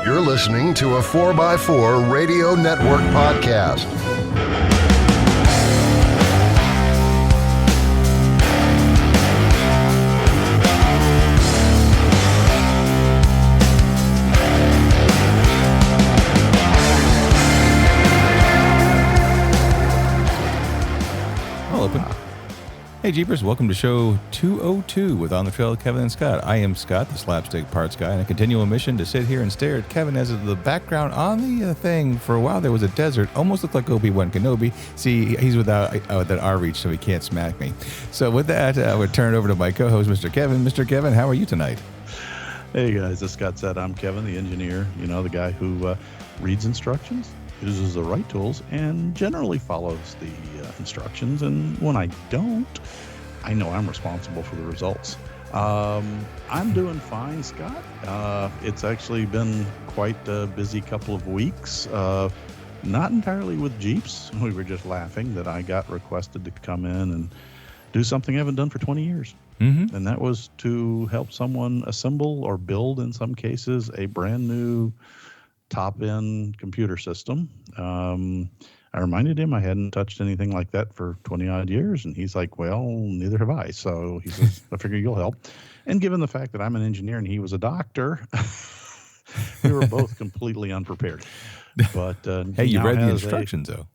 You're listening to a 4x4 Radio Network podcast. Hey Jeepers, welcome to show 202 with On the Trail with Kevin and Scott. I am Scott, the slapstick parts guy, on a continual mission to sit here and stare at Kevin as the background on the thing. For a while there was a desert, almost looked like Obi-Wan Kenobi. See, he's without that R reach, so he can't smack me. So with that, I would turn it over to my co-host, Mr. Kevin. Mr. Kevin, how are you tonight? Hey guys, as Scott said, I'm Kevin, the engineer, the guy who reads instructions, uses the right tools, and generally follows the instructions. And when I don't, I know I'm responsible for the results. I'm doing fine, Scott. It's actually been quite a busy couple of weeks. Not entirely with Jeeps. We were just laughing that I got requested to come in and do something I haven't done for 20 years. Mm-hmm. And that was to help someone assemble or build, in some cases, a brand new top-end computer system. I reminded him I hadn't touched anything like that for 20-odd years, and he's like, well, neither have I. So he says, I figure you'll help. And given the fact that I'm an engineer and he was a doctor, we were both completely unprepared. But hey, you read the instructions, though.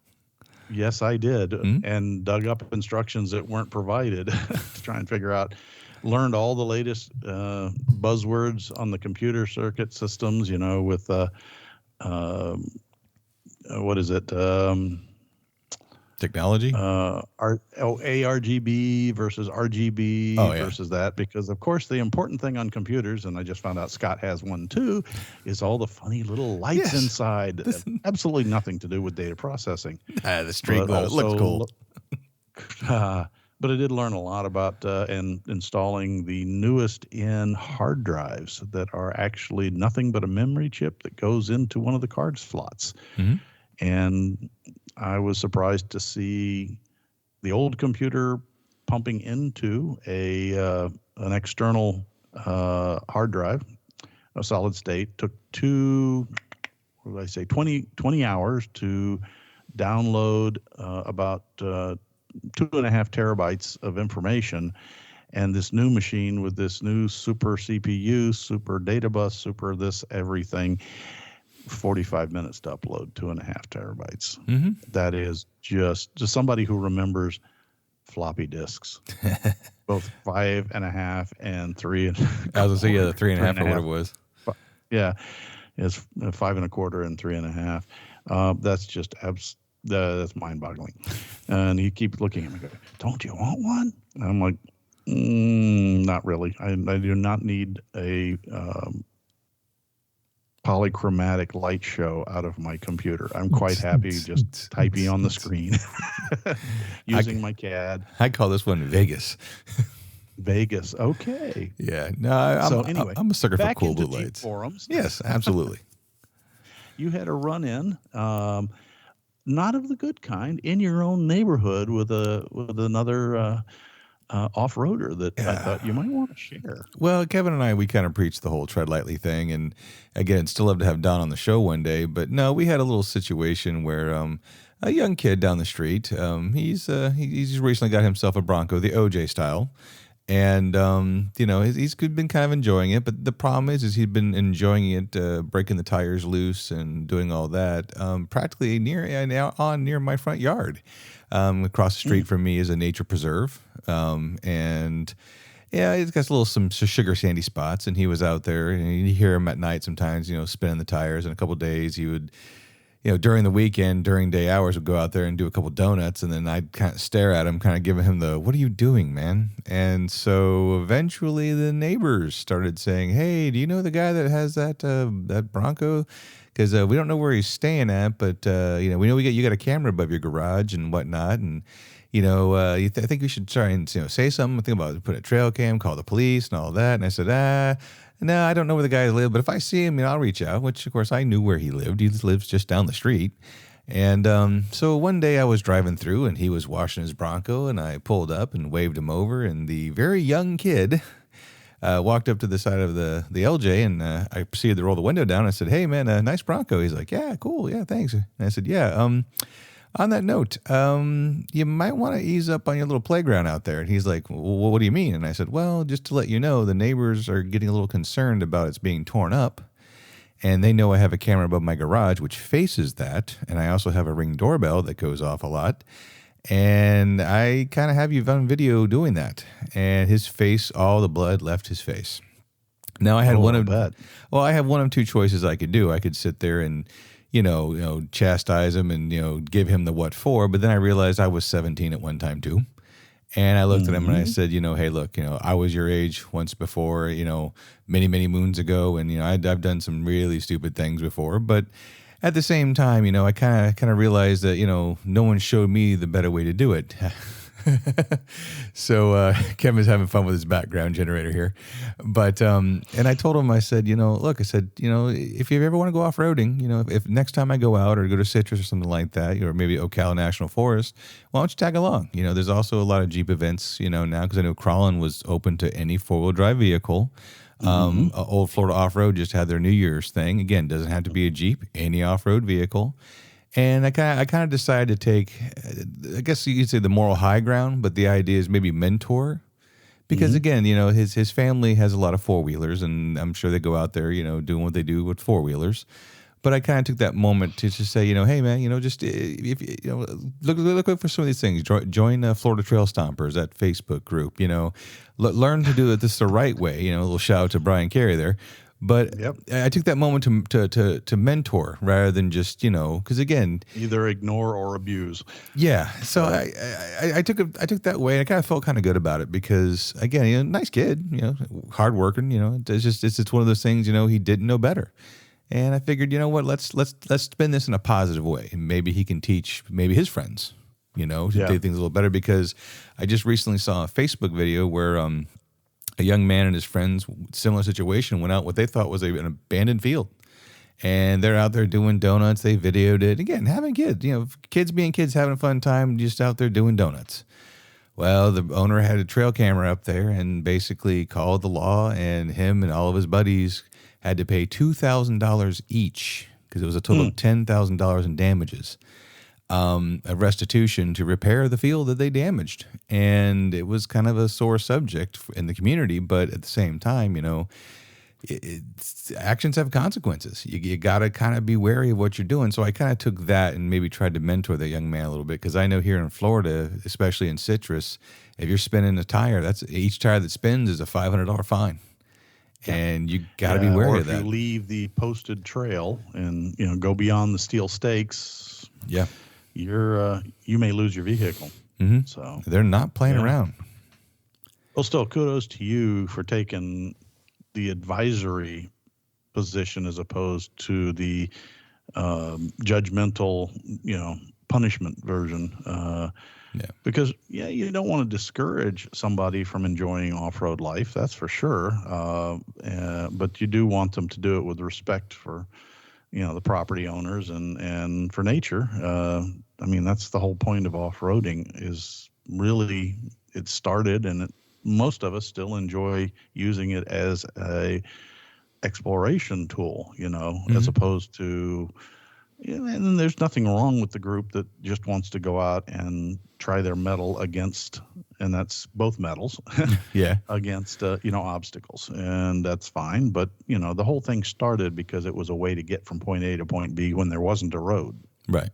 Yes, I did, and dug up instructions that weren't provided to try and figure out. Learned all the latest buzzwords on the computer circuit systems, with what is it? Technology? ARGB versus RGB versus that, because of course the important thing on computers, and I just found out Scott has one too, is all the funny little lights inside. Absolutely nothing to do with data processing. The street glow looks cool. But I did learn a lot about installing the newest in hard drives that are actually nothing but a memory chip that goes into one of the card slots. Mm-hmm. And I was surprised to see the old computer pumping into an external hard drive, a solid state. Took 20 hours to download about 2.5 terabytes of information. And this new machine with this new super CPU, super data bus, super this everything, 45 minutes to upload 2.5 terabytes. Mm-hmm. That is just somebody who remembers floppy disks, both 5.5 and 3. I was gonna say the 3.5 or whatever it was. Yeah, it's 5.25 and 3.5. That's just that's mind-boggling. And he keeps looking at me, going, "Don't you want one?" And I'm like, "Not really. I do not need a polychromatic light show out of my computer. I'm quite happy just typing on the screen, using my CAD." I call this one Vegas. Vegas, okay. Yeah, no. I'm a sucker for cool blue lights. Forums. Yes, absolutely. You had a run-in. Not of the good kind, in your own neighborhood with another off-roader that I thought you might want to share. Well, Kevin and I, we kind of preached the whole tread lightly thing, and again, still love to have Don on the show one day. But no, we had a little situation where a young kid down the street, he's recently got himself a Bronco, the OJ style. And, he's been kind of enjoying it. But the problem is he'd been enjoying it, breaking the tires loose and doing all that practically near my front yard. Across the street from me is a nature preserve. And it's got some sugar sandy spots. And he was out there, and you hear him at night sometimes, spinning the tires. And a couple of days he would, during the weekend, during day hours, would go out there and do a couple donuts, and then I'd kind of stare at him, kind of giving him the, "What are you doing, man?" And so eventually the neighbors started saying, "Hey, do you know the guy that has that Bronco? Because we don't know where he's staying at, but we know you got a camera above your garage and whatnot, and I think we should try and say something. Think about put a trail cam, call the police, and all that." And I said, "No, I don't know where the guy lives, but if I see him, I'll reach out." Which, of course, I knew where he lived. He lives just down the street. And so one day I was driving through, and he was washing his Bronco, and I pulled up and waved him over, and the very young kid walked up to the side of the LJ, and I proceeded to roll the window down. I said, "Hey, man, nice Bronco." He's like, "Yeah, cool. Yeah, thanks." And I said, "Yeah, on that note, you might want to ease up on your little playground out there." And he's like, "Well, what do you mean?" And I said, "Well, just to let you know, the neighbors are getting a little concerned about it's being torn up. And they know I have a camera above my garage, which faces that. And I also have a Ring doorbell that goes off a lot. And I kind of have you on video doing that." And his face, all the blood left his face. Now I had I have one of two choices I could do. I could sit there and, chastise him and, give him the what for. But then I realized I was 17 at one time too. And I looked at him and I said, "Hey, look, I was your age once before, many, many moons ago. And, I've done some really stupid things before. But at the same time, I kind of realized that, no one showed me the better way to do it." So Kevin's having fun with his background generator here. But, and I told him, I said, look, I said, if you ever want to go off-roading, if next time I go out or go to Citrus or something like that, or maybe Ocala National Forest, why don't you tag along? There's also a lot of Jeep events, now, because I know Crawlin was open to any four-wheel drive vehicle. Old Florida Off-Road just had their New Year's thing. Again, doesn't have to be a Jeep, any off-road vehicle. And I kind of decided to take, I guess you could say the moral high ground, but the idea is maybe mentor. Because again, his family has a lot of four-wheelers, and I'm sure they go out there, doing what they do with four-wheelers. But I kind of took that moment to just say, hey, man, just if look for some of these things. Join Florida Trail Stompers, that Facebook group. Learn to do this the right way. A little shout out to Brian Carey there. But I took that moment to mentor rather than just because again, either ignore or abuse. Yeah. So I took that way, and I kind of felt kind of good about it because again, nice kid, hardworking. It's one of those things. He didn't know better. And I figured, what, let's spin this in a positive way. And maybe he can teach maybe his friends, to do things a little better. Because I just recently saw a Facebook video where a young man and his friends, similar situation, went out what they thought was an abandoned field. And they're out there doing donuts. They videoed it. Again, having kids, kids being kids, having a fun time, just out there doing donuts. Well, the owner had a trail camera up there and basically called the law, and him and all of his buddies had to pay $2,000 each because it was a total of $10,000 in damages, a restitution to repair the field that they damaged. And it was kind of a sore subject in the community, but at the same time, actions have consequences. You got to kind of be wary of what you're doing. So I kind of took that and maybe tried to mentor the young man a little bit because I know here in Florida, especially in Citrus, if you're spinning a tire, each tire that spins is a $500 fine. And you got to be wary of that. If you leave the posted trail and go beyond the steel stakes, you may lose your vehicle. Mm-hmm. So they're not playing around. Well, still, kudos to you for taking the advisory position as opposed to the judgmental, punishment version. Because you don't want to discourage somebody from enjoying off-road life, that's for sure. But you do want them to do it with respect for, the property owners and for nature. That's the whole point of off-roading is really it started, and most of us still enjoy using it as a exploration tool, as opposed to. And there's nothing wrong with the group that just wants to go out and try their mettle against, and that's both metals, against, obstacles. And that's fine. But, the whole thing started because it was a way to get from point A to point B when there wasn't a road. Right.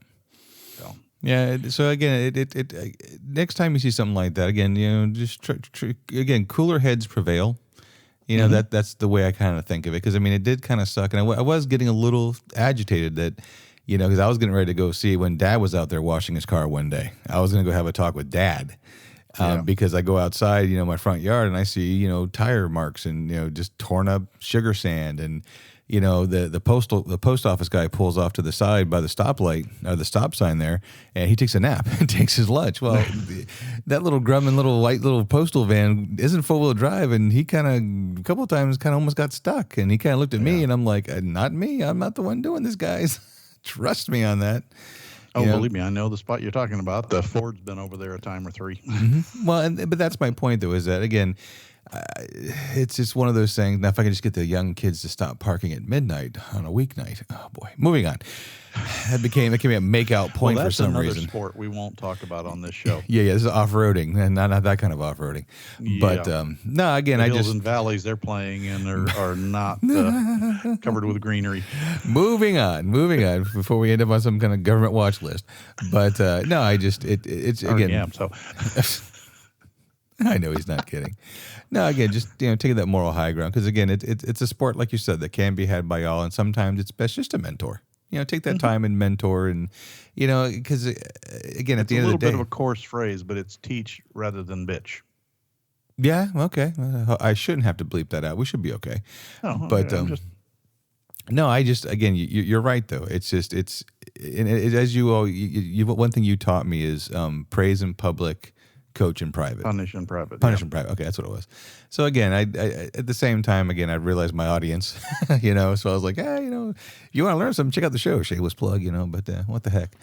So. Yeah. So again, it next time you see something like that, again, just again, cooler heads prevail. That's the way I kind of think of it. Because, it did kind of suck. And I was getting a little agitated that, because I was getting ready to go see when Dad was out there washing his car one day. I was going to go have a talk with Dad because I go outside, my front yard, and I see, tire marks and, just torn up sugar sand. And, the post office guy pulls off to the side by the stoplight or the stop sign there, and he takes a nap and takes his lunch. Well, that little grumbling little white little postal van isn't four-wheel drive, and he a couple of times almost got stuck. And he kind of looked at me, and I'm like, not me. I'm not the one doing this, guys. Trust me on that. Oh, believe me, I know the spot you're talking about. The Ford's been over there a time or three. Mm-hmm. Well, but that's my point, though, is that, again, It's just one of those things. Now, if I can just get the young kids to stop parking at midnight on a weeknight, oh boy. Moving on. That became a makeout point for some reason. That's another sport we won't talk about on this show. Yeah, this is off-roading, and not that kind of off-roading. Yeah. But no, again, the I hills just and valleys they're playing in are not covered with greenery. moving on before we end up on some kind of government watch list. But no, I just it's again. Am, so. I know he's not kidding. No, again, just taking that moral high ground, because again, it's a sport, like you said, that can be had by all, and sometimes it's best just to mentor. Take that time and mentor, and because again, at the end of the day, it's a little bit of a coarse phrase, but it's teach rather than bitch. Yeah, okay. I shouldn't have to bleep that out. We should be okay. Oh, but yeah, no, I just again, you're right though. It's just as you one thing you taught me is praise in public, coach in private. Punish in private. Punish in private. Okay, that's what it was. So again, I at the same time, again, I realized my audience, so I was like, you want to learn something, check out the show. Shameless plug, but what the heck.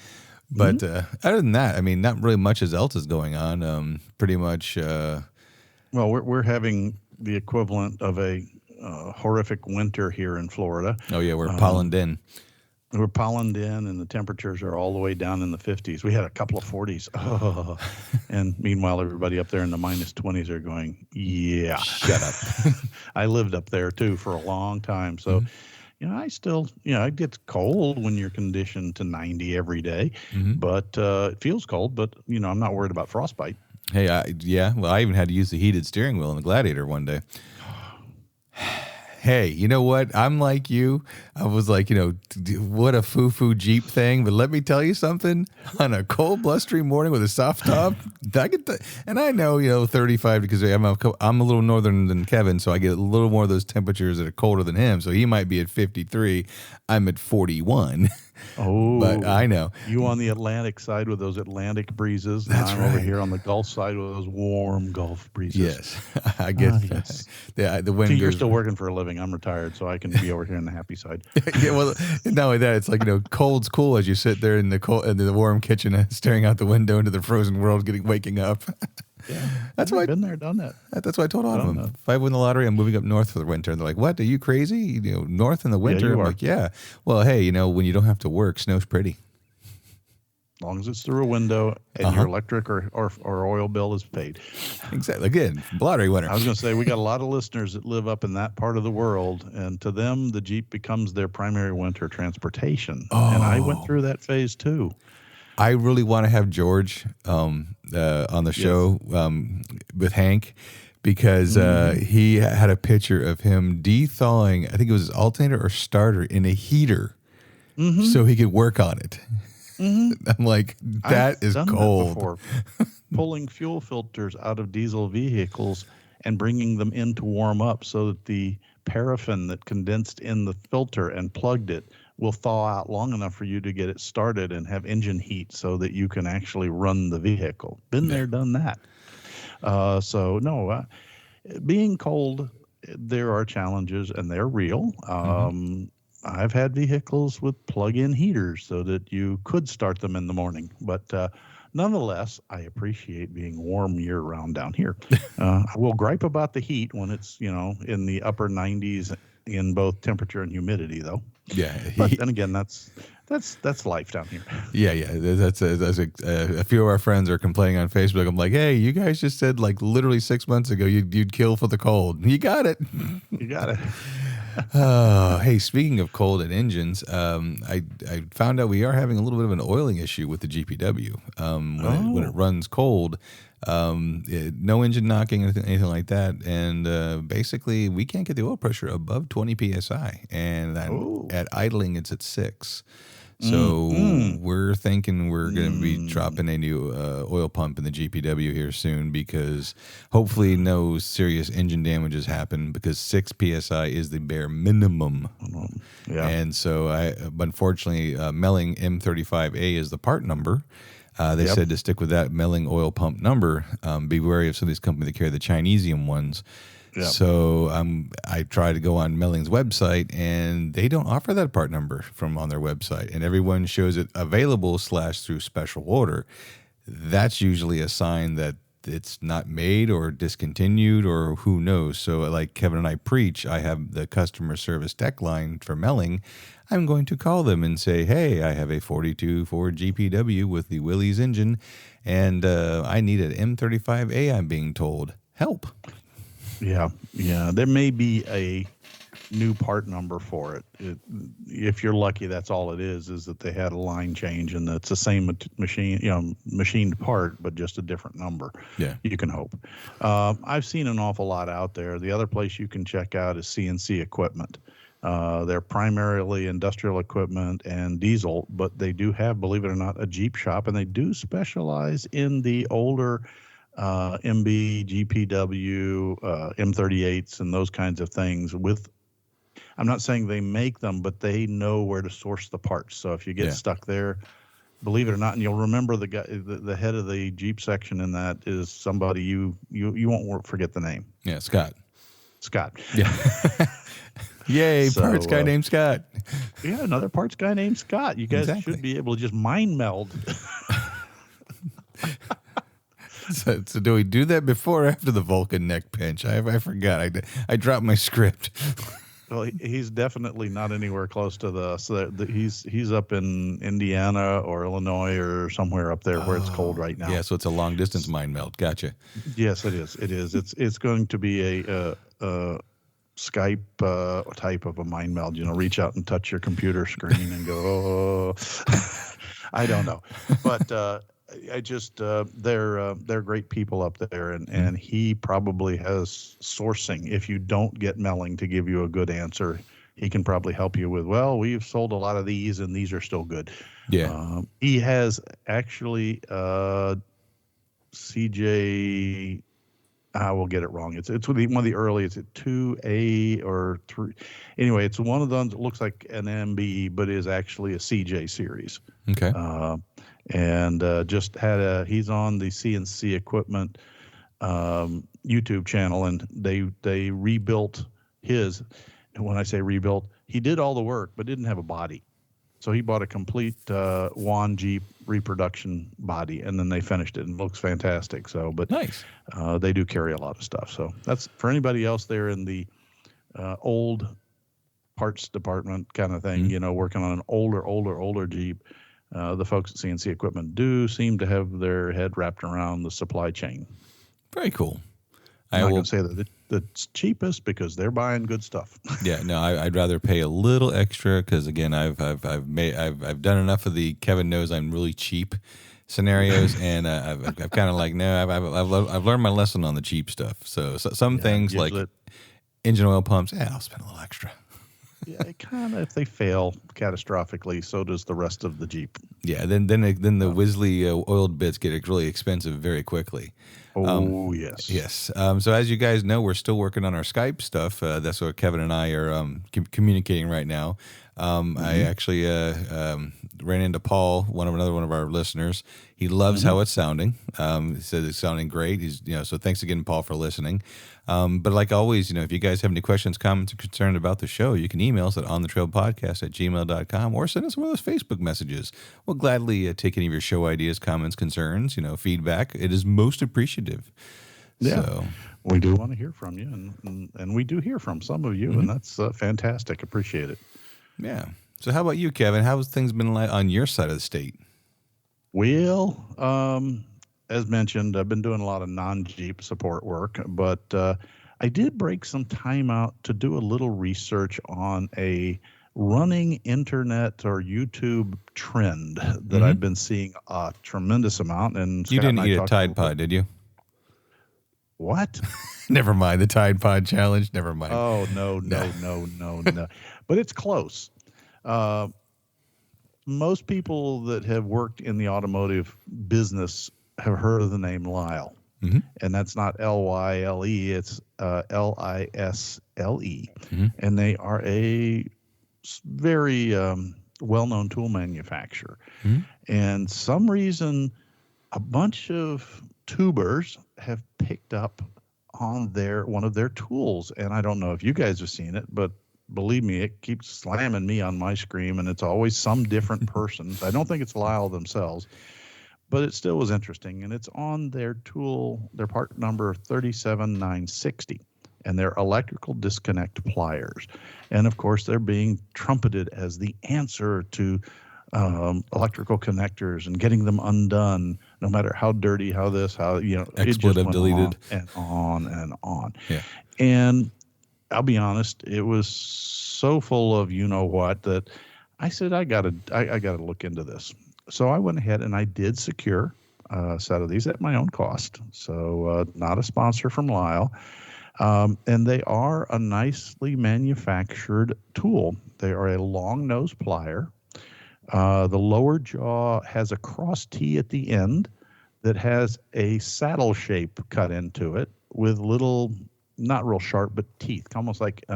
But other than that, I mean, not really much else is going on. Pretty much. Well, we're having the equivalent of a horrific winter here in Florida. Oh yeah, we're pollened in. We're pollened in, and the temperatures are all the way down in the 50s. We had a couple of 40s. Oh. And meanwhile, everybody up there in the minus 20s are going, yeah. Shut up. I lived up there, too, for a long time. So, I still, it gets cold when you're conditioned to 90 every day. But it feels cold, but, I'm not worried about frostbite. Hey, well, I even had to use the heated steering wheel in the Gladiator one day. Hey, you know what? I'm like you. I was like, what a foo-foo Jeep thing. But let me tell you something. On a cold, blustery morning with a soft top, and I know, 35 because I'm a little northern than Kevin, so I get a little more of those temperatures that are colder than him. So he might be at 53. I'm at 41. Oh, but I know you on the Atlantic side with those Atlantic breezes. That's and I'm over here on the Gulf side with those warm Gulf breezes. Yes, I get that. Yeah, the wind. See, you're still working for a living. I'm ratired, so I can be over here on the happy side. Yeah, well, not only that, it's like cold's cool as you sit there in the warm kitchen, staring out the window into the frozen world, waking up. Yeah, that's why I've been there, done that. That's why I told all of them. If I win the lottery, I'm moving up north for the winter. And they're like, "What? Are you crazy? North in the winter?" I'm like, "Yeah." Well, hey, when you don't have to work, snow's pretty. As long as it's through a window and your electric or oil bill is paid. Exactly. Again, lottery winner. I was going to say, we got a lot of listeners that live up in that part of the world, and to them, the Jeep becomes their primary winter transportation. Oh. And I went through that phase too. I really want to have George on the show with Hank, because he had a picture of him de-thawing, I think it was his alternator or starter, in a heater so he could work on it. I'm like, that is cold. That before. Pulling fuel filters out of diesel vehicles and bringing them in to warm up so that the paraffin that condensed in the filter and plugged it will thaw out long enough for you to get it started and have engine heat so that you can actually run the vehicle. Been there, done that. Being cold, there are challenges, and they're real. I've had vehicles with plug-in heaters so that you could start them in the morning. But nonetheless, I appreciate being warm year-round down here. I will gripe about the heat when it's, in the upper 90s in both temperature and humidity, though. Yeah. But then again, that's life down here. Yeah. That's a few of our friends are complaining on Facebook. I'm like, hey, you guys just said like literally 6 months ago you'd kill for the cold. You got it. You got it. Hey, speaking of cold and engines, I found out we are having a little bit of an oiling issue with the GPW. When it runs cold, no engine knocking, anything like that, and basically we can't get the oil pressure above 20 psi, and at idling it's at 6. So we're thinking we're going to be dropping a new oil pump in the GPW here soon, because hopefully no serious engine damages happen, because 6 PSI is the bare minimum. Yeah. And so unfortunately, Melling M35A is the part number. They said to stick with that Melling oil pump number. Be wary of some of these companies that carry the Chinesium ones. Yep. So I tried to go on Melling's website, and they don't offer that part number from on their website, and everyone shows it available / through special order. That's usually a sign that it's not made or discontinued or who knows. So like Kevin and I preach, I have the customer service tech line for Melling. I'm going to call them and say, hey, I have a 42 Ford GPW with the Willys engine, and I need an M35A, I'm being told. Help. Yeah. There may be a new part number for it. If you're lucky, that's all it is that they had a line change, and it's the same machine, machined part, but just a different number. Yeah. You can hope. I've seen an awful lot out there. The other place you can check out is CNC Equipment. They're primarily industrial equipment and diesel, but they do have, believe it or not, a Jeep shop, and they do specialize in the older MB, GPW, M38s, and those kinds of things. I'm not saying they make them, but they know where to source the parts. So if you get stuck there, believe it or not, and you'll remember the guy, the head of the Jeep section in that is somebody you won't forget the name. Yeah, Scott. Yeah. Yay, parts guy named Scott. Yeah, another parts guy named Scott. You guys should be able to just mind meld. So do we do that before or after the Vulcan neck pinch? I forgot. I dropped my script. Well, he's definitely not anywhere close to he's up in Indiana or Illinois or somewhere up there where it's cold right now. Yeah, so it's a long distance mind meld. Gotcha. Yes, it is. It's going to be a Skype type of a mind meld. Reach out and touch your computer screen and go, oh, I don't know, but. I just they're great people up there, and he probably has sourcing. If you don't get Melling to give you a good answer, he can probably help you with, well, we've sold a lot of these and these are still good. Yeah. He has actually CJ, I will get it wrong. It's one of the early, it's a 2A or 3. Anyway, it's one of those that looks like an MB, but is actually a CJ series. Okay. And just he's on the CNC Equipment YouTube channel, and they rebuilt his. And when I say rebuilt, he did all the work but didn't have a body, so he bought a complete Wan Jeep reproduction body, and then they finished it, and it looks fantastic. So, but nice. They do carry a lot of stuff. So that's for anybody else there in the old parts department kind of thing. Working on an older Jeep. The folks at CNC Equipment do seem to have their head wrapped around the supply chain. Very cool. I'm not going to say that it's cheapest because they're buying good stuff. Yeah, no, I'd rather pay a little extra because again, I've done enough of the Kevin knows I'm really cheap scenarios, and I've kind of like no, I've learned my lesson on the cheap stuff. So some things like engine oil pumps, I'll spend a little extra. Yeah, it kind of, if they fail catastrophically, so does the rest of the Jeep. Yeah, then the Wisley oiled bits get really expensive very quickly. Yes. Yes. So as you guys know, we're still working on our Skype stuff. That's what Kevin and I are communicating right now. I actually ran into Paul, another one of our listeners. He loves how it's sounding. He says it's sounding great. So thanks again, Paul, for listening. But like always, if you guys have any questions, comments, or concerns about the show, you can email us at onthetrailpodcast@gmail.com or send us one of those Facebook messages. We'll gladly take any of your show ideas, comments, concerns, feedback. It is most appreciative. Yeah. So, we do want to hear from you, and we do hear from some of you, and that's fantastic. Appreciate it. Yeah. So how about you, Kevin? How's things been like on your side of the state? Well, as mentioned, I've been doing a lot of non-Jeep support work, but I did break some time out to do a little research on a running internet or YouTube trend that I've been seeing a tremendous amount. And you didn't eat a Tide Pod, did you? What? Never mind. The Tide Pod challenge. Never mind. Oh, no. But it's close. Most people that have worked in the automotive business have heard of the name Lyle. And that's not Lyle, it's Lisle. And they are a very well-known tool manufacturer. And some reason a bunch of tubers have picked up on one of their tools. And I don't know if you guys have seen it, but believe me, it keeps slamming me on my screen, and it's always some different person. I don't think it's Lyle themselves. but it still was interesting. And it's on their tool, their part number 37960. And they're electrical disconnect pliers. And of course, they're being trumpeted as the answer to electrical connectors and getting them undone, no matter how dirty, how this, how, you know, it just went deleted. on and on and on. Yeah. And I'll be honest, it was so full of you know what that I said I gotta look into this. So I went ahead and I did secure a set of these at my own cost. So not a sponsor from Lyle. And they are a nicely manufactured tool. They are a long nose plier. The lower jaw has a cross T at the end that has a saddle shape cut into it with little, not real sharp, but teeth, almost like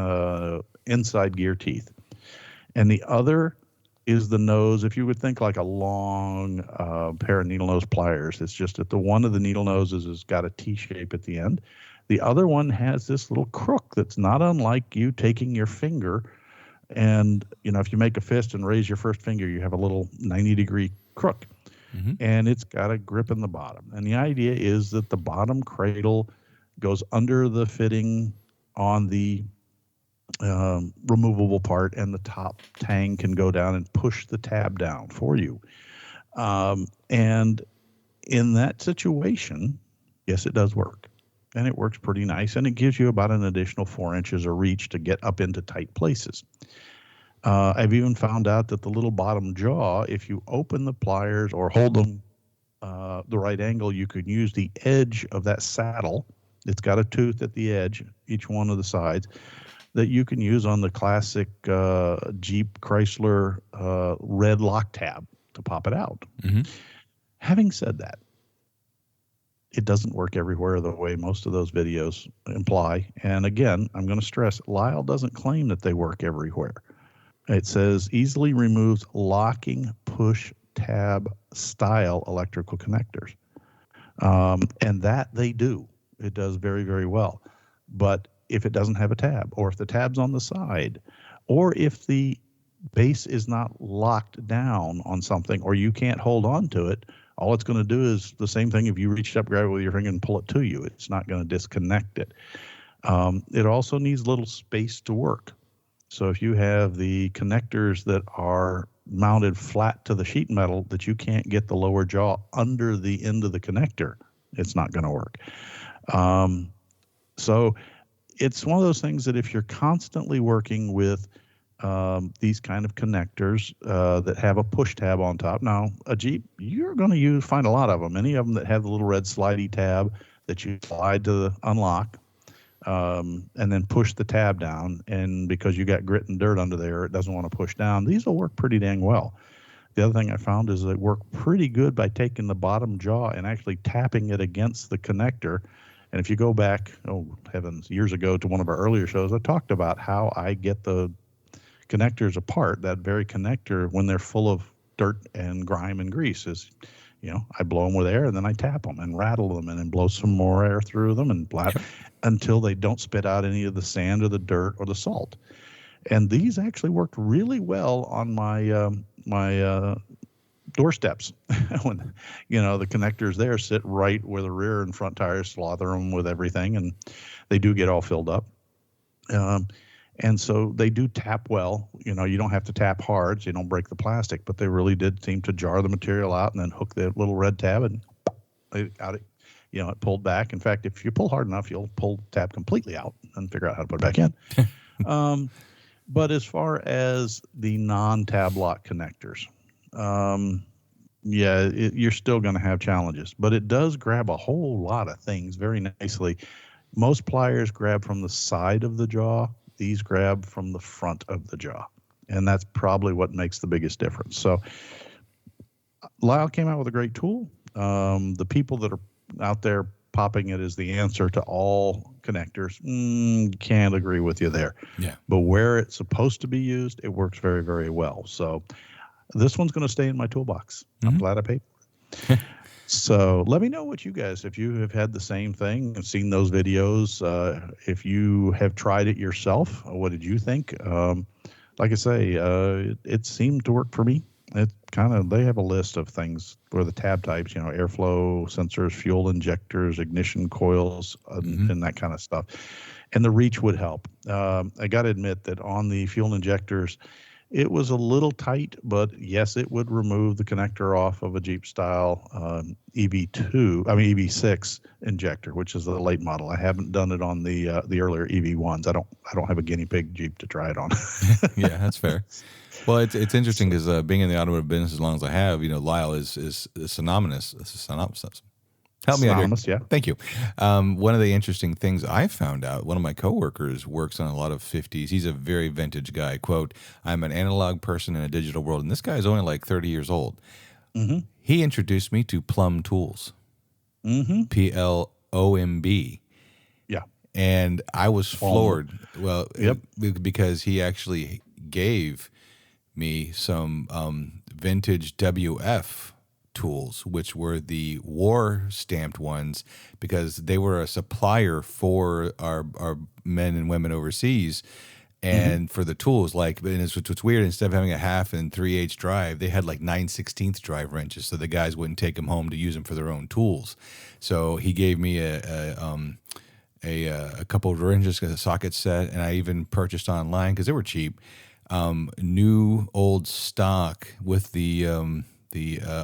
inside gear teeth. And the other is the nose, if you would think like a long pair of needle nose pliers. It's just that the one of the needle noses has got a T shape at the end. The other one has this little crook that's not unlike you taking your finger. And, you know, if you make a fist and raise your first finger, you have a little 90-degree crook. Mm-hmm. And it's got a grip in the bottom. And the idea is that the bottom cradle goes under the fitting on the removable part, and the top tang can go down and push the tab down for you. And in that situation, yes, it does work. And it works pretty nice, and it gives you about an additional 4 inches of reach to get up into tight places. I've even found out that the little bottom jaw, if you open the pliers or hold them the right angle, you could use the edge of that saddle. It's got a tooth at the edge, each one of the sides, that you can use on the classic Jeep Chrysler red lock tab to pop it out. Mm-hmm. Having said that, it doesn't work everywhere the way most of those videos imply. And again, I'm going to stress, Lyle doesn't claim that they work everywhere. It says easily removes locking push tab style electrical connectors. And that they do. It does very, very well. But if it doesn't have a tab, or if the tab's on the side, or if the base is not locked down on something, or you can't hold on to it, all it's going to do is the same thing if you reached up, grab it with your finger, and pull it to you. It's not going to disconnect it. It also needs a little space to work. So if you have the connectors that are mounted flat to the sheet metal that you can't get the lower jaw under the end of the connector, it's not going to work. So it's one of those things that if you're constantly working with these kind of connectors that have a push tab on top. Now, a Jeep, you're going to find a lot of them. Any of them that have the little red slidey tab that you slide to the unlock and then push the tab down. And because you got grit and dirt under there, it doesn't want to push down. These will work pretty dang well. The other thing I found is they work pretty good by taking the bottom jaw and actually tapping it against the connector. And if you go back, oh heavens, years ago to one of our earlier shows, I talked about how I get the connectors apart. That very connector, when they're full of dirt and grime and grease, is, you know, I blow them with air and then I tap them and rattle them and then blow some more air through them and until they don't spit out any of the sand or the dirt or the salt. And these actually worked really well on my my doorsteps when, you know, the connectors there sit right where the rear and front tires, slather them with everything, and they do get all filled up. And so they do tap well. You know, you don't have to tap hard so you don't break the plastic, but they really did seem to jar the material out and then hook the little red tab and it got it, you know, it pulled back. In fact, if you pull hard enough, you'll pull the tab completely out and figure out how to put it back in. But as far as the non-tab lock connectors, you're still going to have challenges, but it does grab a whole lot of things very nicely. Most pliers grab from the side of the jaw. These grab from the front of the jaw, and that's probably what makes the biggest difference. So Lyle came out with a great tool. The people that are out there popping it as the answer to all connectors, can't agree with you there. Yeah. But where it's supposed to be used, it works very, very well. So this one's going to stay in my toolbox. Mm-hmm. I'm glad I paid for it. So let me know what you guys, if you have had the same thing and seen those videos, if you have tried it yourself, what did you think? Like I say, it seemed to work for me. It kind of, they have a list of things where the tab types, airflow sensors, fuel injectors, ignition coils, and that kind of stuff. And the reach would help. I got to admit that on the fuel injectors, it was a little tight, but yes, it would remove the connector off of a Jeep style EV6 injector, which is the late model. I haven't done it on the earlier EV1s. I don't have a guinea pig Jeep to try it on. Yeah, that's fair. Well, it's interesting because being in the automotive business as long as I have, Lyle is synonymous. Help me out here. Yeah. Thank you. One of the interesting things I found out, one of my coworkers works on a lot of 50s. He's a very vintage guy. Quote, I'm an analog person in a digital world. And this guy is only like 30 years old. Mm-hmm. He introduced me to Plumb Tools. Mm-hmm. PLOMB. Yeah. And I was floored. Well, yep. Because he actually gave me some vintage WF tools, which were the war stamped ones, because they were a supplier for our men and women overseas. And for the tools, and what's weird, instead of having a 1/2 and 3/8 drive, they had like 9/16 drive wrenches, so the guys wouldn't take them home to use them for their own tools. So he gave me a couple of wrenches, a socket set, and I even purchased online because they were cheap. New old stock with the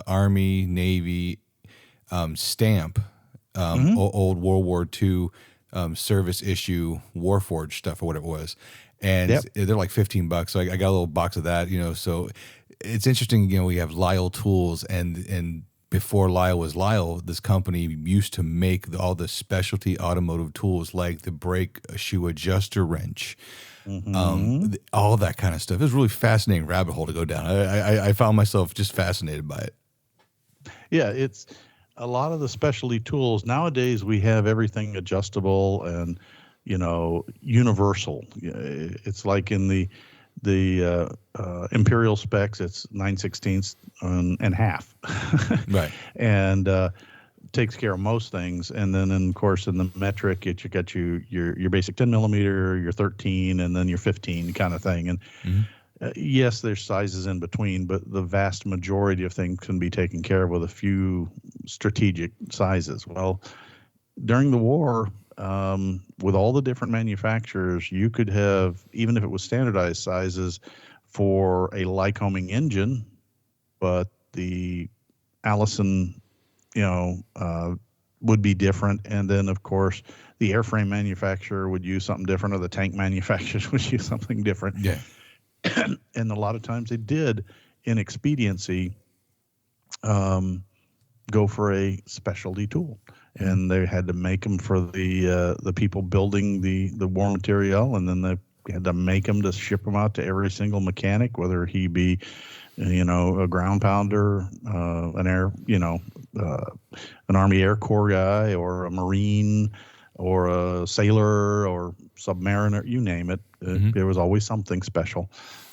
Army, Navy stamp, old World War II service issue Warforged stuff or whatever it was. And they're like $15. So I got a little box of that, so it's interesting, we have Lyle Tools and before Lyle was Lyle, this company used to make all the specialty automotive tools like the brake shoe adjuster wrench. All that kind of stuff. It was a really fascinating rabbit hole to go down. I found myself just fascinated by it. Yeah, it's a lot of the specialty tools. Nowadays, we have everything adjustable and, universal. It's like in the Imperial specs, it's 9/16 and 1/2. Right. And takes care of most things. And then, of course, in the metric, you got your basic 10 millimeter, your 13, and then your 15 kind of thing. And yes, there's sizes in between, but the vast majority of things can be taken care of with a few strategic sizes. Well, during the war, with all the different manufacturers, you could have, even if it was standardized sizes for a Lycoming engine, but the Allison would be different. And then, of course, the airframe manufacturer would use something different, or the tank manufacturers would use something different. Yeah. And a lot of times they did, in expediency, go for a specialty tool. And they had to make them for the people building the war material, and then they had to make them to ship them out to every single mechanic, whether he be a ground pounder, an Army Air Corps guy, or a Marine, or a sailor, or submariner, you name it. There was always something special.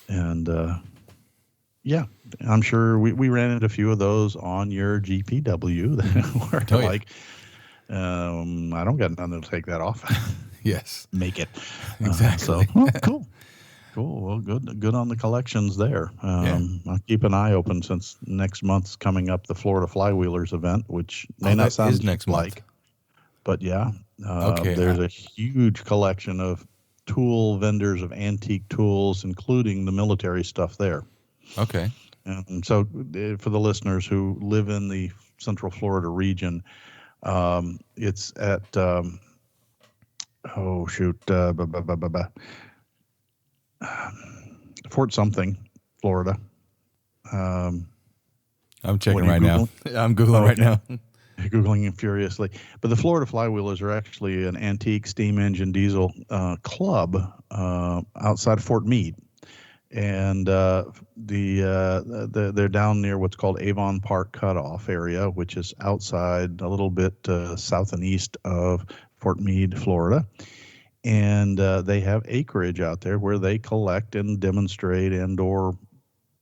And yeah, I'm sure we ran into a few of those on your GPW where they're like, I don't got nothing to take that off. Yes. Make it. Exactly. Cool. Cool. Well, good on the collections there. I'll keep an eye open, since next month's coming up, the Florida Flywheelers event, which may not sound next month. But yeah, there's a huge collection of tool vendors of antique tools, including the military stuff there. Okay. And so for the listeners who live in the Central Florida region, it's at, Fort something, Florida. I'm checking right now. I'm Googling right now. Googling it furiously. But the Florida Flywheelers are actually an antique steam engine diesel club outside of Fort Meade. And they're down near what's called Avon Park Cutoff area, which is outside a little bit south and east of Fort Meade, Florida. And they have acreage out there where they collect and demonstrate and or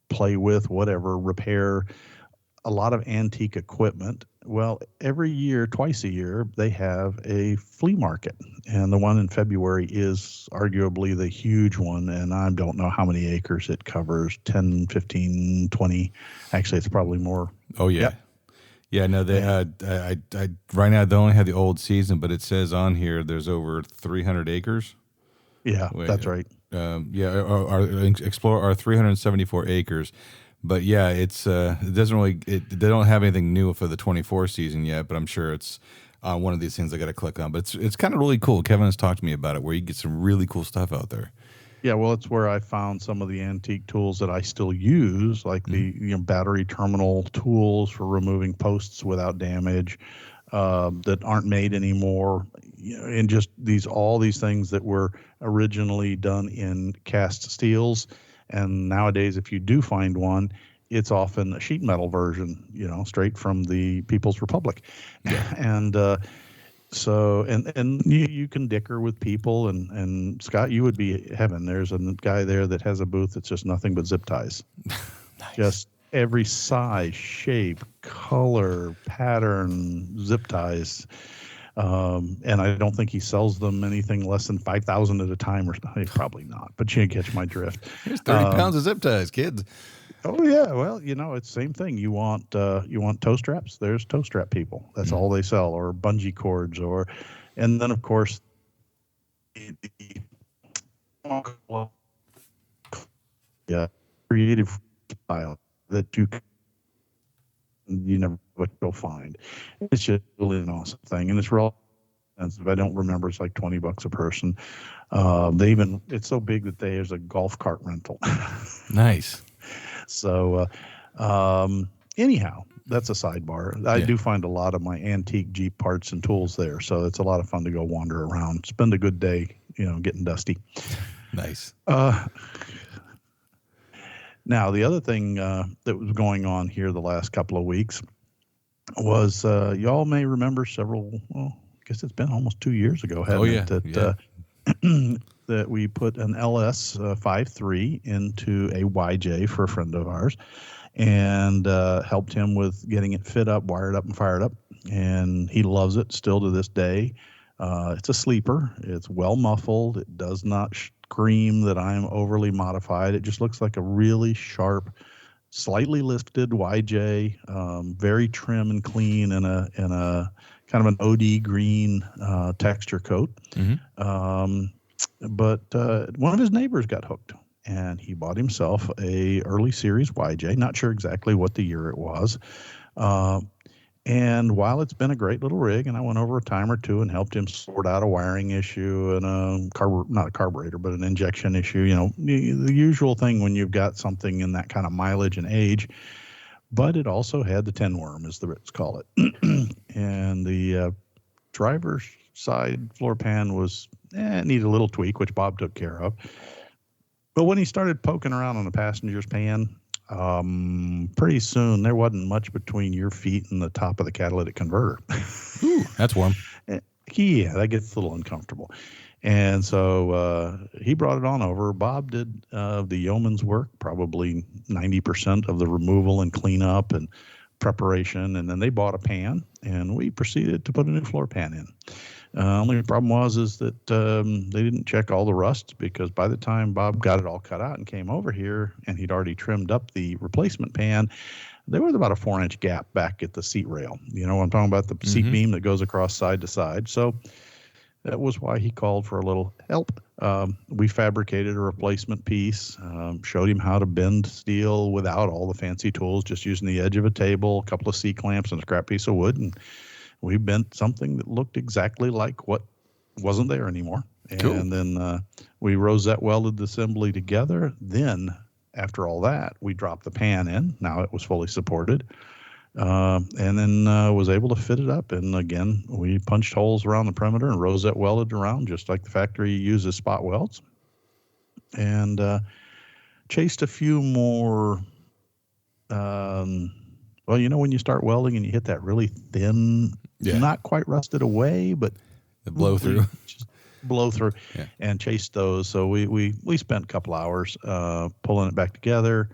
play with, whatever, repair a lot of antique equipment. Well, every year, twice a year, they have a flea market. And the one in February is arguably the huge one. And I don't know how many acres it covers, 10, 15, 20. Actually, it's probably more. Oh, yeah. Yep. Yeah, no, they I right now they only have the old season, but it says on here there's over 300 acres. Yeah, Wait, that's right. Our explore our 374 acres, but yeah, it's it doesn't really they don't have anything new for the 24 season yet, but I'm sure it's one of these things I got to click on. But it's kind of really cool. Kevin has talked to me about it, where you get some really cool stuff out there. Yeah, well, it's where I found some of the antique tools that I still use, like the battery terminal tools for removing posts without damage that aren't made anymore, and just all these things that were originally done in cast steels. And nowadays, if you do find one, it's often a sheet metal version, straight from the People's Republic. Yeah. And so, and you can dicker with people, and Scott, you would be heaven. There's a guy there that has a booth that's just nothing but zip ties. Nice. Just every size, shape, color, pattern, zip ties. And I don't think he sells them anything less than 5,000 at a time, or probably not, but you catch my drift. Here's 30 pounds of zip ties, kids. Oh yeah, well, it's the same thing. You want toe straps? There's toe strap people. That's all they sell, or bungee cords, and then of course, creative style that you never will find. It's just really an awesome thing, and it's real expensive. I don't remember. It's like $20 a person. It's so big that there's a golf cart rental. Nice. So, anyhow, that's a sidebar. I do find a lot of my antique Jeep parts and tools there, so it's a lot of fun to go wander around, spend a good day, getting dusty. Nice. Now, the other thing that was going on here the last couple of weeks was y'all may remember I guess it's been almost 2 years ago, hasn't it? That we put an LS 5.3 into a YJ for a friend of ours, and helped him with getting it fit up, wired up, and fired up. And he loves it still to this day. It's a sleeper. It's well muffled. It does not scream that I'm overly modified. It just looks like a really sharp, slightly lifted YJ, very trim and clean in a kind of an OD green texture coat. Mm-hmm. But one of his neighbors got hooked, and he bought himself a early series YJ. Not sure exactly what the year it was. And while it's been a great little rig, and I went over a time or two and helped him sort out a wiring issue and not a carburetor, but an injection issue, the usual thing when you've got something in that kind of mileage and age. But it also had the 10 worm, as the Brits call it. And the driver's side floor pan needed a little tweak, which Bob took care of. But when he started poking around on the passenger's pan, pretty soon there wasn't much between your feet and the top of the catalytic converter. Ooh, that's warm. Yeah, that gets a little uncomfortable. And so he brought it on over. Bob did the yeoman's work, probably 90% of the removal and cleanup and preparation. And then they bought a pan, and we proceeded to put a new floor pan in. Only problem is that they didn't check all the rust, because by the time Bob got it all cut out and came over here, and he'd already trimmed up the replacement pan, there was about a 4-inch gap back at the seat rail. I'm talking about the seat beam that goes across side to side. So that was why he called for a little help. We fabricated a replacement piece, showed him how to bend steel without all the fancy tools, just using the edge of a table, a couple of C-clamps, and a scrap piece of wood. And we bent something that looked exactly like what wasn't there anymore. Cool. And then we rosette welded the assembly together. Then, after all that, we dropped the pan in. Now it was fully supported. And then was able to fit it up. And again, we punched holes around the perimeter and rosette welded around, just like the factory uses spot welds. And chased a few more. When you start welding and you hit that really thin, not quite rusted away, but the blow through. And chased those. So we spent a couple hours pulling it back together,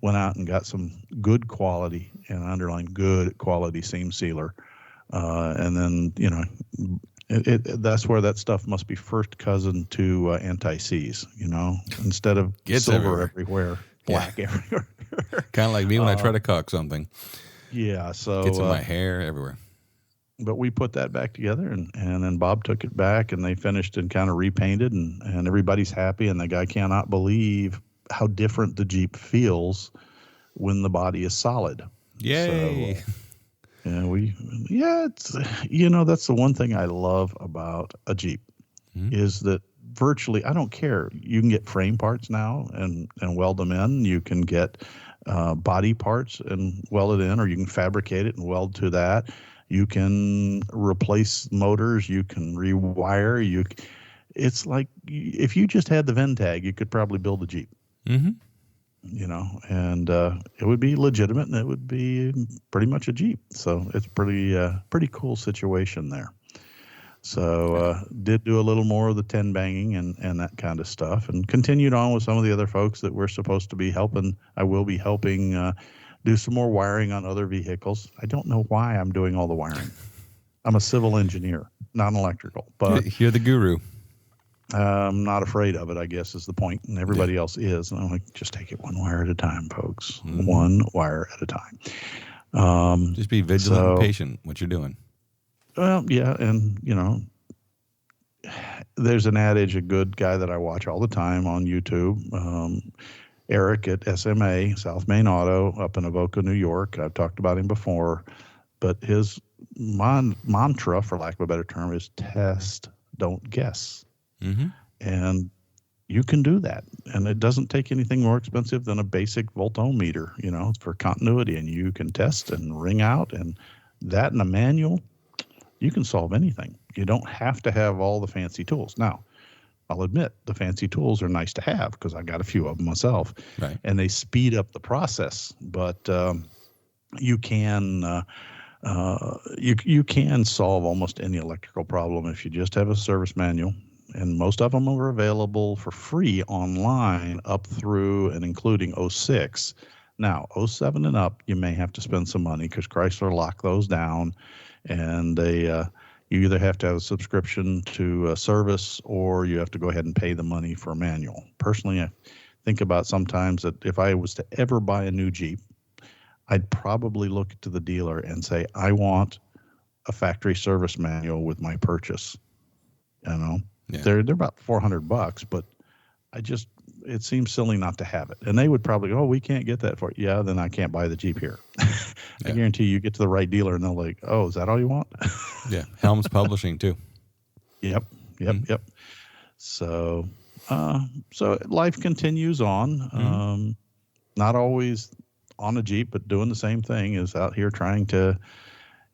went out and got some good quality, and underline good quality seam sealer. And then, that's where that stuff must be first cousin to anti-seize, instead of Gets silver everywhere, black Yeah. everywhere. Kind of like me when I try to caulk something. Yeah. So Gets in my hair everywhere. but we put that back together, and then Bob took it back, and they finished and kind of repainted, and everybody's happy, and the guy cannot believe how different the Jeep feels when the body is solid. Yay. So, it's that's the one thing I love about a Jeep is that virtually, I don't care. You can get frame parts now and weld them in. You can get body parts and weld it in, or you can fabricate it and weld to that. You can replace motors. You can rewire. It's like if you just had the VIN tag, you could probably build a Jeep. Mm-hmm. And it would be legitimate, and it would be pretty much a Jeep. So it's pretty cool situation there. So did do a little more of the 10 banging and that kind of stuff, and continued on with some of the other folks that we're supposed to be helping. I will be helping do some more wiring on other vehicles. I don't know why I'm doing all the wiring. I'm a civil engineer, not an electrical, but You're the guru. I'm not afraid of it, I guess, is the point, and everybody else is. And I'm like, just take it one wire at a time, folks. One wire at a time. Just be vigilant and patient what you're doing. Well, yeah, and, there's an adage, a good guy that I watch all the time on YouTube, Eric at SMA, South Main Auto, up in Avoca, New York. I've talked about him before, but his mantra, for lack of a better term, is test, don't guess. Mm-hmm. And you can do that. And it doesn't take anything more expensive than a basic volt-ohm meter, for continuity. And you can test and ring out, and that in a manual, you can solve anything. You don't have to have all the fancy tools. Now, I'll admit the fancy tools are nice to have because I got a few of them myself, right, and they speed up the process. But you can you can solve almost any electrical problem if you just have a service manual, and most of them are available for free online up through and including 06. Now, 07 and up, you may have to spend some money because Chrysler locked those down, and they you either have to have a subscription to a service or you have to go ahead and pay the money for a manual. Personally, I think about sometimes that if I was to ever buy a new Jeep, I'd probably look to the dealer and say, I want a factory service manual with my purchase. Yeah. They're about $400, but it seems silly not to have it. And they would probably, we can't get that for you. Yeah, then I can't buy the Jeep here. I guarantee you get to the right dealer and they're like, oh, is that all you want? Yeah. Helms Publishing too. Yep. So life continues on. Not always on a Jeep, but doing the same thing, is out here trying to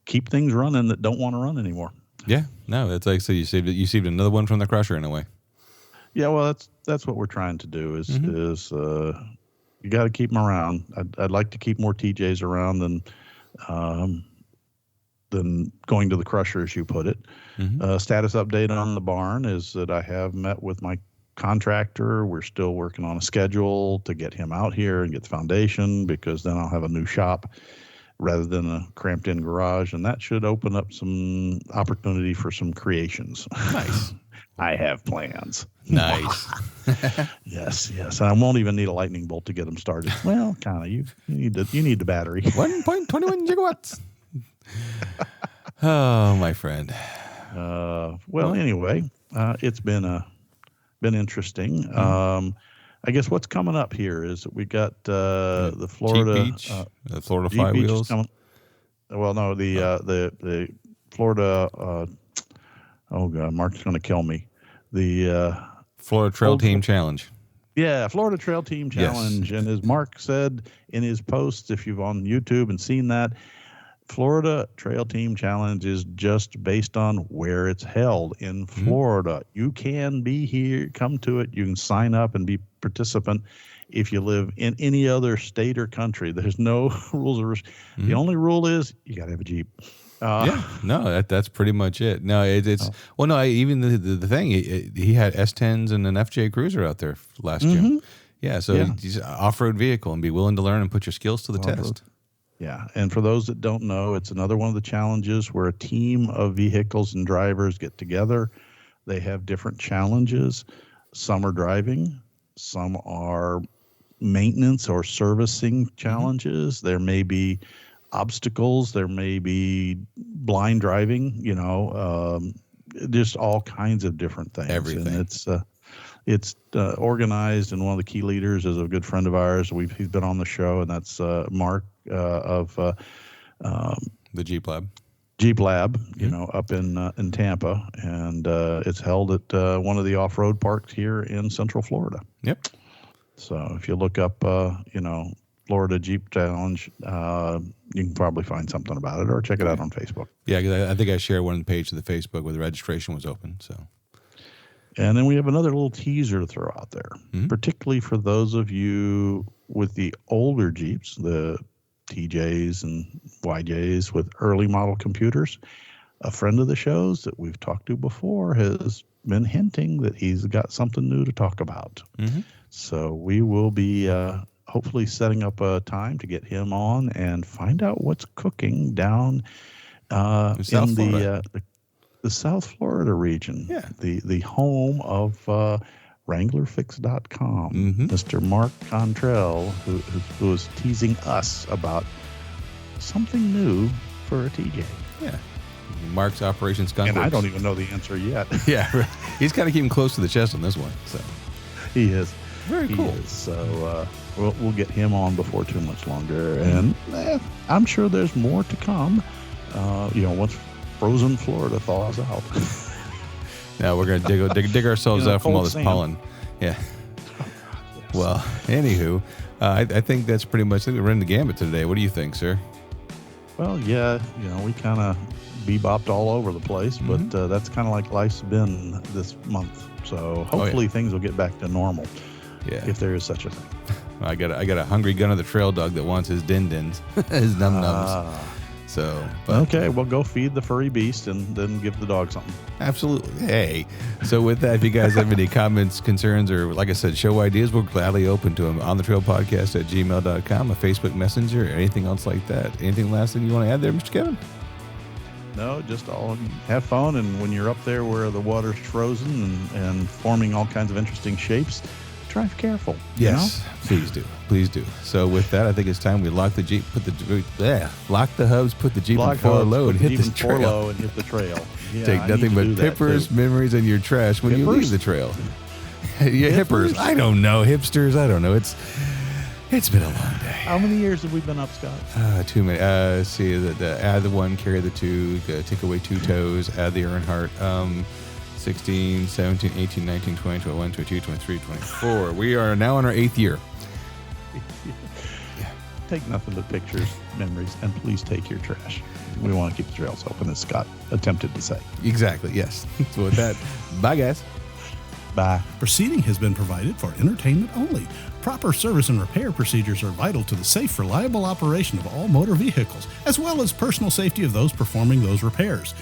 keep things running that don't want to run anymore. Yeah. No, it's like, so you saved another one from the crusher in a way. Yeah, well, that's what we're trying to do is you got to keep them around. I'd like to keep more TJs around than going to the crusher, as you put it. Status update on the barn is that I have met with my contractor. We're still working on a schedule to get him out here and get the foundation, because then I'll have a new shop rather than a cramped in garage, and that should open up some opportunity for some creations. Nice. I have plans. Nice. Yes. And I won't even need a lightning bolt to get them started. Well, kind of. You need the battery. 1.21 gigawatts. Oh, my friend. Anyway, it's been interesting. I guess what's coming up here is that we got the Florida Beach, the Florida Jeep Five Beach Wheels. The Florida. Oh God, Mark's going to kill me. The Florida Trail Team Challenge. Yeah, Florida Trail Team Challenge. Yes. And as Mark said in his posts, if you've on YouTube and seen that, Florida Trail Team Challenge is just based on where it's held in Florida. You can be here, come to it. You can sign up and be participant if you live in any other state or country. There's no rules or the only rule is you got to have a Jeep. That's pretty much it. No, even the thing, he had S10s and an FJ Cruiser out there last year. Yeah, so just off-road vehicle and be willing to learn and put your skills to the test. Yeah, and for those that don't know, it's another one of the challenges where a team of vehicles and drivers get together. They have different challenges. Some are driving, some are maintenance or servicing challenges. There may be obstacles, there may be blind driving, just all kinds of different things. Everything. And it's organized, and one of the key leaders is a good friend of ours. He's been on the show, and that's Mark of the Jeep Lab. Jeep Lab, up in Tampa, and it's held at one of the off-road parks here in Central Florida. Yep. So if you look up, Florida Jeep Challenge, you can probably find something about it, or check it out on Facebook. Yeah, because I think I shared one page of the Facebook where the registration was open. So. And then we have another little teaser to throw out there, particularly for those of you with the older Jeeps, the TJs and YJs with early model computers. A friend of the show's that we've talked to before has been hinting that he's got something new to talk about. So we will be hopefully setting up a time to get him on and find out what's cooking down in the South Florida region, the home of WranglerFix.com. Mr. Mark Contrell, who was teasing us about something new for a TJ. Yeah. Mark's Operation Skunk And Works. I don't even know the answer yet. Yeah, he's kind of keeping close to the chest on this one. So He is. very cool. So we'll get him on before too much longer. And I'm sure there's more to come, once frozen Florida thaws out. Now we're gonna dig ourselves out from all this pollen. Yeah. Well, anywho, I think that's pretty much it. We're running the gambit today. What do you think, sir? Well, yeah, we kind of bebopped all over the place, but that's kind of like life's been this month. So hopefully things will get back to normal. Yeah. If there is such a thing. I got a hungry gun of the trail dog that wants his din-dins, his num-nums. So, okay, well, go feed the furry beast and then give the dog something. Absolutely. Hey. So with that, if you guys have any comments, concerns, or like I said, show ideas, we're gladly open to them. On the Trail Podcast at gmail.com, a Facebook Messenger, or anything else like that. Anything last thing you want to add there, Mr. Kevin? No, just all have fun. And when you're up there where the water's frozen and forming all kinds of interesting shapes, drive careful. Yes, please do. Please do. So with that, I think it's time we lock the Jeep, lock the hubs, put the Jeep in four low, and hit the trail. And hit the trail. Yeah, Take nothing but hippers, memories, and your trash when you leave the trail. Yeah, hippers. I don't know. Hipsters. I don't know. It's been a long day. How many years have we been up, Scott? Too many. See, add the one, carry the two, take away two toes, add the Earnhardt. 16, 17, 18, 19, 20, 21, 22, 23, 24. We are now in our 8th year. Take nothing but pictures, memories, and please take your trash. We want to keep the trails open, as Scott attempted to say. Exactly, yes. So with that, bye, guys. Bye. Proceeding has been provided for entertainment only. Proper service and repair procedures are vital to the safe, reliable operation of all motor vehicles, as well as personal safety of those performing those repairs.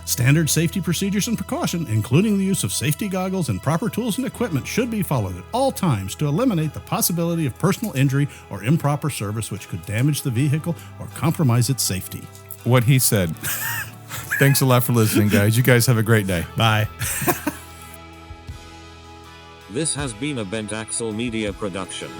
Standard safety procedures and precaution, including the use of safety goggles and proper tools and equipment, should be followed at all times to eliminate the possibility of personal injury or improper service which could damage the vehicle or compromise its safety. What he said. Thanks a lot for listening, guys. You guys have a great day. Bye. This has been a Bent Axle Media production.